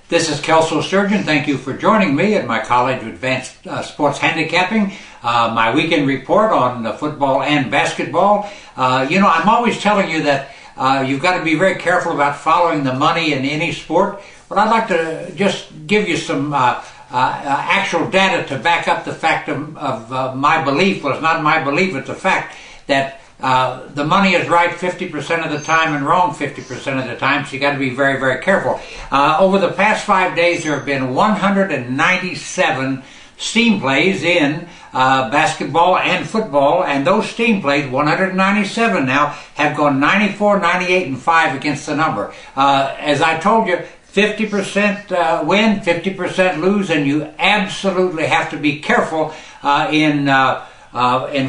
This is Kelso Surgeon. Thank you for joining me at my College of Advanced Sports Handicapping, my weekend report on football and basketball. I'm always telling you that you've got to be very careful about following the money in any sport, but I'd like to just give you some actual data to back up the fact of my belief. Well, it's not my belief, it's a fact that the money is right 50% of the time and wrong 50% of the time, so you got to be very, very careful. Over the past 5 days, there have been 197 steam plays in basketball and football, and those steam plays, 197 now, have gone 94, 98, and 5 against the number. As I told you, 50% win, 50% lose, and you absolutely have to be careful in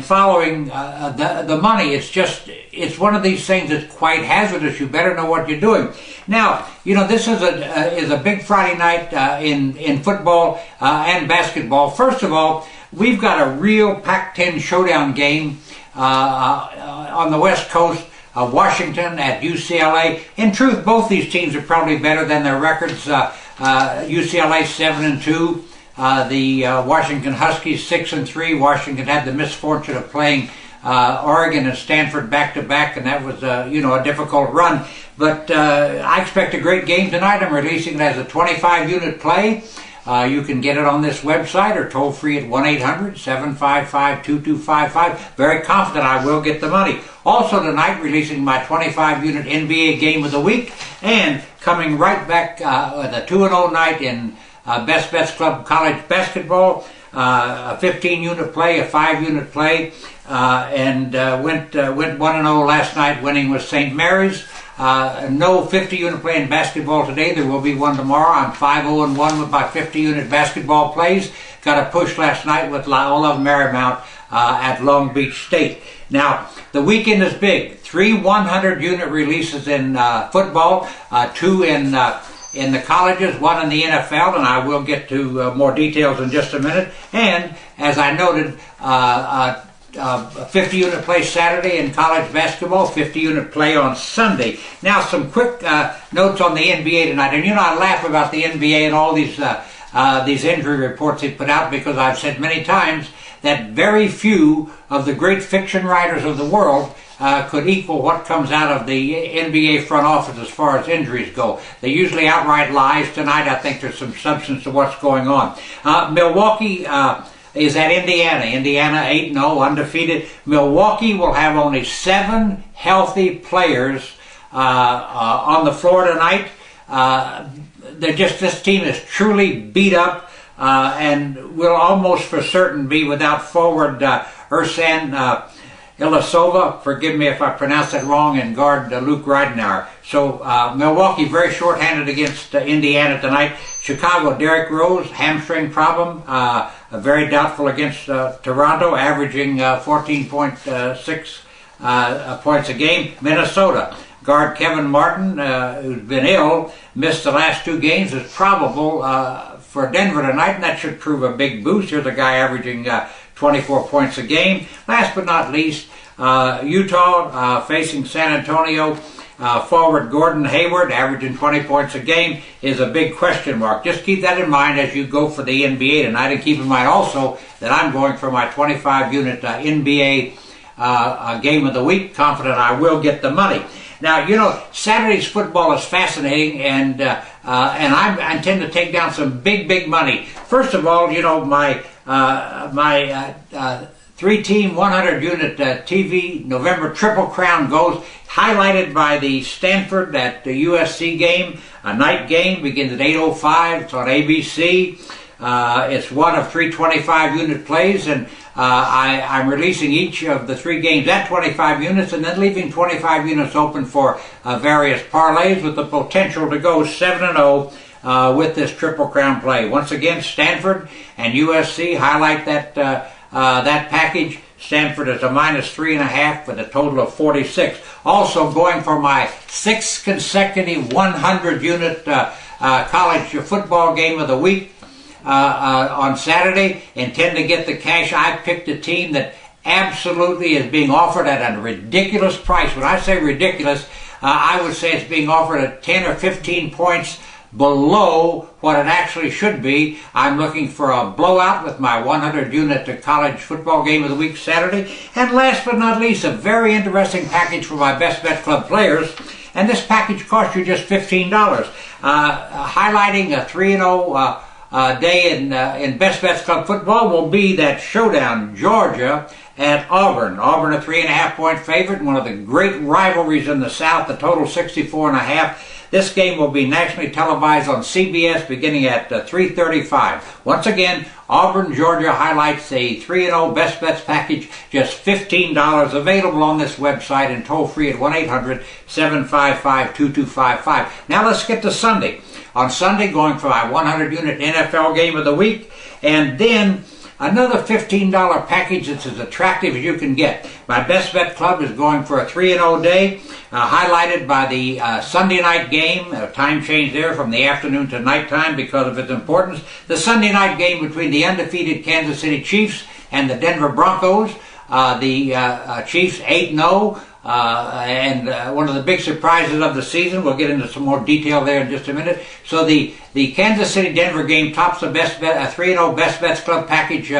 following the money. It's one of these things that's quite hazardous. You better know what you're doing. Now, this is a big Friday night in football and basketball. First of all, we've got a real Pac-10 showdown game on the West Coast. Washington at UCLA. In truth, both these teams are probably better than their records. UCLA 7-2. The Washington Huskies 6-3. Washington had the misfortune of playing Oregon and Stanford back-to-back, and that was a difficult run. But I expect a great game tonight. I'm releasing it as a 25-unit play. You can get it on this website or toll free at 1-800-755-2255. Very confident I will get the money. Also tonight, releasing my 25-unit NBA game of the week, and coming right back the 2-0 night in Best Bets Club College Basketball, a 15-unit play, a 5-unit play, and went 1-0 last night, winning with St. Mary's. No 50-unit play in basketball today. There will be one tomorrow. I'm 5-0-1 with my 50-unit basketball plays. Got a push last night with Loyola Marymount at Long Beach State. Now, the weekend is big. 3 100-unit releases in football, 2 in the colleges, 1 in the NFL, and I will get to more details in just a minute. And, as I noted, a 50-unit play Saturday in college basketball, 50-unit play on Sunday. Now, some quick notes on the NBA tonight. And I laugh about the NBA and all these injury reports they put out, because I've said many times that very few of the great fiction writers of the world could equal what comes out of the NBA front office as far as injuries go. They usually outright lies. Tonight, I think there's some substance to what's going on. Milwaukee is at Indiana. Indiana 8-0, undefeated. Milwaukee will have only 7 healthy players on the floor tonight. This team is truly beat up and will almost for certain be without forward Ersan Ilyasova, forgive me if I pronounce that wrong, and guard Luke Ridenour. So Milwaukee very shorthanded against Indiana tonight. Chicago, Derrick Rose, hamstring problem, very doubtful against Toronto, averaging 14.6 points a game. Minnesota, guard Kevin Martin, who's been ill, missed the last 2 games, is probable for Denver tonight, and that should prove a big boost. Here's a guy averaging 24 points a game. Last but not least, Utah facing San Antonio. Forward Gordon Hayward, averaging 20 points a game, is a big question mark. Just keep that in mind as you go for the NBA tonight, and keep in mind also that I'm going for my 25-unit NBA game of the week. Confident I will get the money. Now, Saturday's football is fascinating, and I intend to take down some big money. First of all, my 3-team, 100-unit TV November Triple Crown goes, highlighted by the Stanford at the USC game. A night game, begins at 8:05. It's on ABC. It's one of 3 25-unit plays, and I'm releasing each of the 3 games at 25 units, and then leaving 25 units open for various parlays with the potential to go 7-0 with this Triple Crown play. Once again, Stanford and USC highlight that package. Stanford is a -3.5 with a total of 46. Also going for my 6th consecutive 100-unit college football game of the week on Saturday. Intend to get the cash. I picked a team that absolutely is being offered at a ridiculous price. When I say ridiculous, I would say it's being offered at 10 or 15 points below what it actually should be. I'm looking for a blowout with my 100-unit college football game of the week Saturday. And last but not least, a very interesting package for my Best Bet Club players. And this package costs you just $15. Highlighting a 3-0 day in Best Bets Club football will be that showdown, Georgia at Auburn. Auburn a 3.5-point favorite, one of the great rivalries in the South, the total 64.5. This game will be nationally televised on CBS beginning at 3:35. Once again, Auburn, Georgia highlights a 3-0 Best Bets package, just $15, available on this website and toll free at 1-800-755-2255. Now let's get to Sunday. On Sunday, going for my 100-unit NFL game of the week, and then another $15 package that's as attractive as you can get. My Best Bet Club is going for a 3-0 day, highlighted by the Sunday night game, a time change there from the afternoon to nighttime because of its importance. The Sunday night game between the undefeated Kansas City Chiefs and the Denver Broncos. The Chiefs 8-0. And one of the big surprises of the season. We'll get into some more detail there in just a minute. So the Kansas City-Denver game tops the Best Bet, 3-0 Best Bets Club package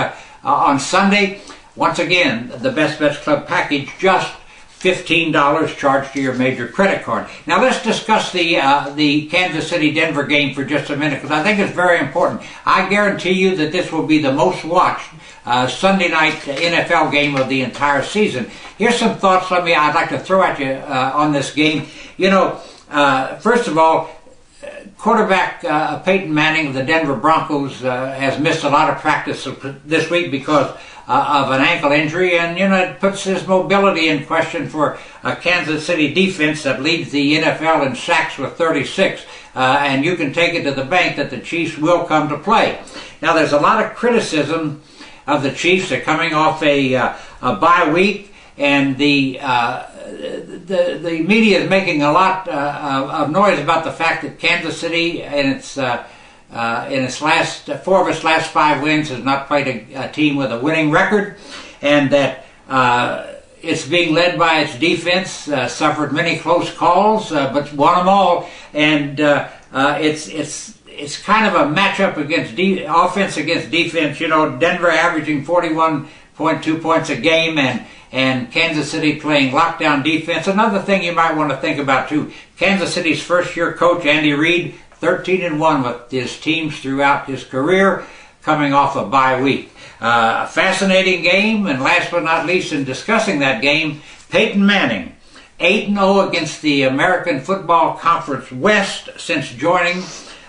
on Sunday. Once again, the Best Bets Club package, just $15 charged to your major credit card. Now let's discuss the Kansas City-Denver game for just a minute, because I think it's very important. I guarantee you that this will be the most watched Sunday night NFL game of the entire season. Here's some thoughts I'd like to throw at you on this game. You know, first of all, quarterback Peyton Manning of the Denver Broncos has missed a lot of practice this week because of an ankle injury, and it puts his mobility in question for a Kansas City defense that leads the NFL in sacks with 36. And you can take it to the bank that the Chiefs will come to play. Now, there's a lot of criticism of the Chiefs. They're coming off a bye week, and the media is making a lot of noise about the fact that Kansas City, in its last 4 of its last 5 wins, has not played a team with a winning record, and that it's being led by its defense. Suffered many close calls, but won them all, and it's kind of a matchup against offense against defense. Denver averaging 41.2 points a game, and Kansas City playing lockdown defense. Another thing you might want to think about too: Kansas City's first-year coach Andy Reid, 13-1 with his teams throughout his career, coming off a bye week. A fascinating game, and last but not least, in discussing that game, Peyton Manning, 8-0 against the American Football Conference West since joining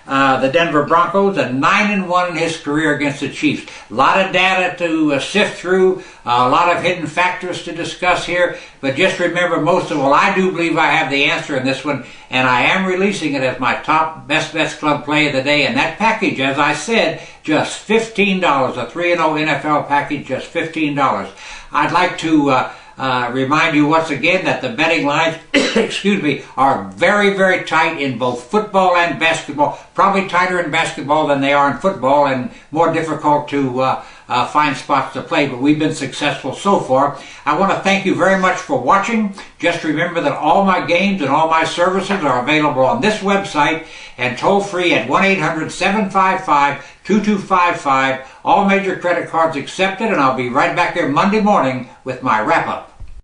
the Denver Broncos, and 9-1 in his career against the Chiefs. A lot of data to sift through, a lot of hidden factors to discuss here, but just remember, most of all, I do believe I have the answer in this one, and I am releasing it as my top Best Bets Club play of the day, and that package, as I said, just $15, a 3-0 NFL package, just $15. I'd like to remind you once again that the betting lines, excuse me, are very, very tight in both football and basketball. Probably tighter in basketball than they are in football, and more difficult to find spots to play, but we've been successful so far. I want to thank you very much for watching. Just remember that all my games and all my services are available on this website and toll free at 1-800-755-2255. All major credit cards accepted, and I'll be right back here Monday morning with my wrap-up.